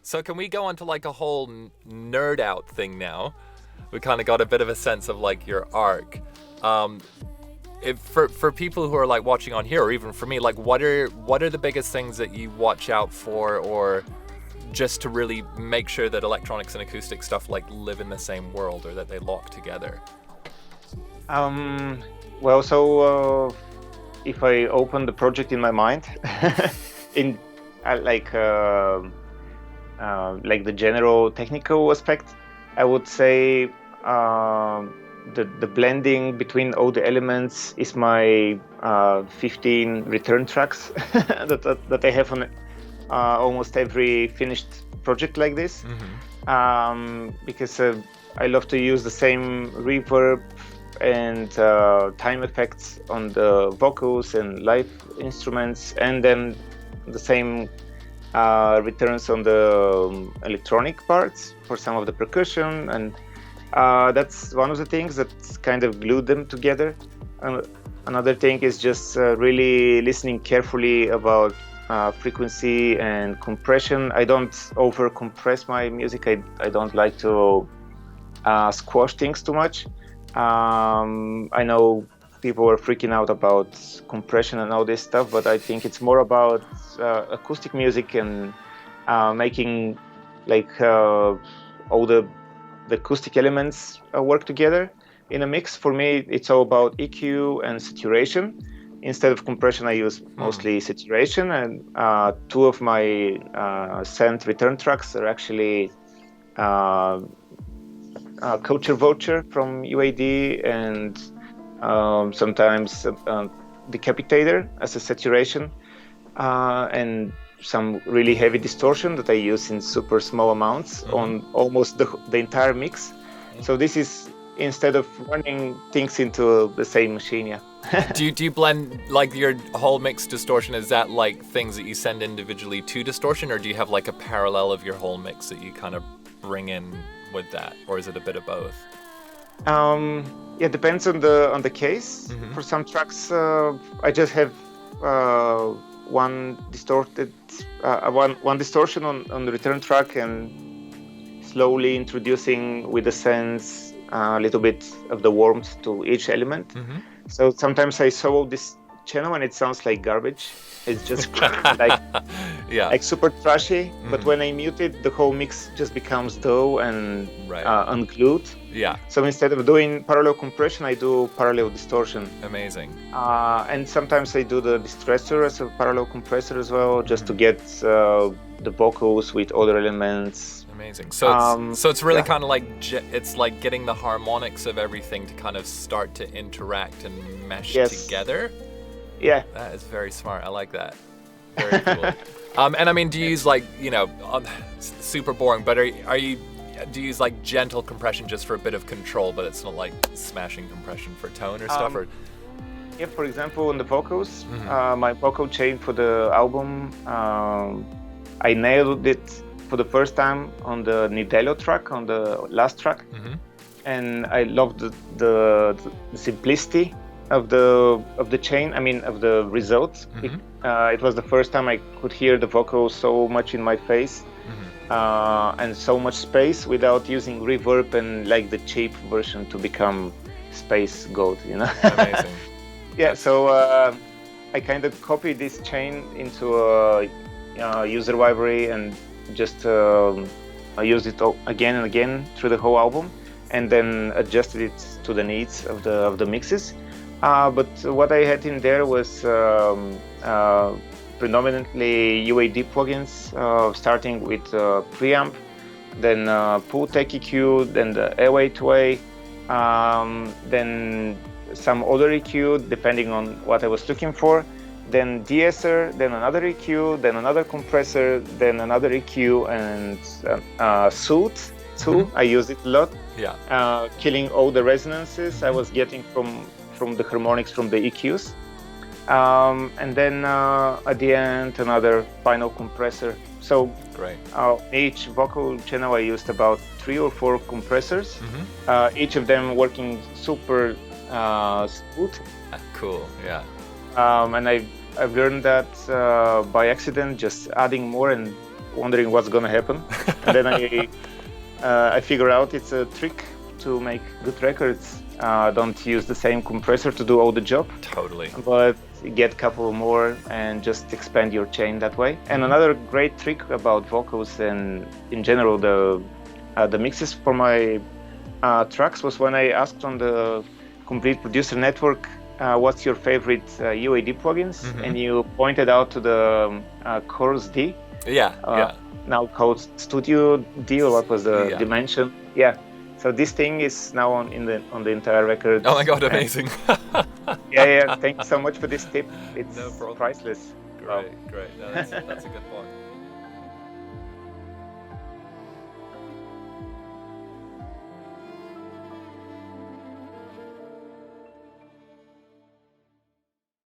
So can we go on to like a whole nerd out thing now? We kind of got a bit of a sense of like your arc. If for people who are like watching on here, or even for me, like what are the biggest things that you watch out for, or just to really make sure that electronics and acoustic stuff like live in the same world, or that they lock together? Well, so if I open the project in my mind, in like the general technical aspect, I would say the blending between all the elements is my 15 return tracks that I have on almost every finished project like this. Because I love to use the same reverb and time effects on the vocals and live instruments, and then the same returns on the electronic parts for some of the percussion, and that's one of the things that kind of glued them together. Another thing is just really listening carefully about frequency and compression. I don't over compress my music. I don't like to squash things too much. I know people are freaking out about compression and all this stuff, but I think it's more about acoustic music and making like all the acoustic elements work together in a mix. For me, it's all about EQ and saturation. Instead of compression, I use mostly saturation, and two of my sent return tracks are actually Culture Vulture from UAD, and sometimes Decapitator as a saturation, and some really heavy distortion that I use in super small amounts on almost the entire mix. So this is instead of running things into the same machine. Yeah. do you blend like your whole mix distortion? Is that like things that you send individually to distortion, or do you have like a parallel of your whole mix that you kind of bring in with that, or is it a bit of both? Yeah, depends on the case. For some tracks, I just have one distorted one distortion on the return track, and slowly introducing with the sense a little bit of the warmth to each element. So sometimes I solo this channel and it sounds like garbage. It's just like super trashy. But when I mute it, the whole mix just becomes dull and unglued. Yeah. So instead of doing parallel compression, I do parallel distortion. Amazing. And sometimes I do the distressor as a parallel compressor as well, just to get the vocals with other elements. Amazing. So it's really kind of like it's like getting the harmonics of everything to kind of start to interact and mesh together. Yeah. That is very smart. I like that. Very cool. And I mean, do you use like, super boring, but do you use like gentle compression just for a bit of control, but it's not like smashing compression for tone or stuff? Or yeah, for example, on the vocals, my vocal chain for the album, I nailed it for the first time on the Nidello track, on the last track, and I loved the simplicity of the chain. I mean, of the results. It was the first time I could hear the vocal so much in my face, and so much space without using reverb and like the cheap version to become space gold. Amazing. Yeah. So I kind of copied this chain into a user library and just I used it again and again through the whole album, and then adjusted it to the needs of the mixes. But what I had in there was predominantly UAD plugins, starting with preamp, then Pool Tech EQ, then the Airway-to-Way, then some other EQ depending on what I was looking for, then de-esser, then another EQ, then another compressor, then another EQ, and Soothe too. I use it a lot. Yeah. Killing all the resonances I was getting from the harmonics from the EQs. And then at the end, another final compressor. So great. Each vocal channel I used about 3 or 4 compressors, each of them working super smooth. Cool, yeah. And I've learned that by accident, just adding more and wondering what's gonna happen. And then I figure out it's a trick to make good records. Don't use the same compressor to do all the job. Totally. But get a couple more and just expand your chain that way. And another great trick about vocals and in general the mixes for my tracks was when I asked on the Complete Producer Network, what's your favorite UAD plugins? And you pointed out to the Chorus D. Yeah. Now called Studio D, or what was the dimension? Yeah. So this thing is now on the entire record. Oh my god, amazing. Yeah. Thank you so much for this tip. It's no problem. priceless. Great. No, that's a good point.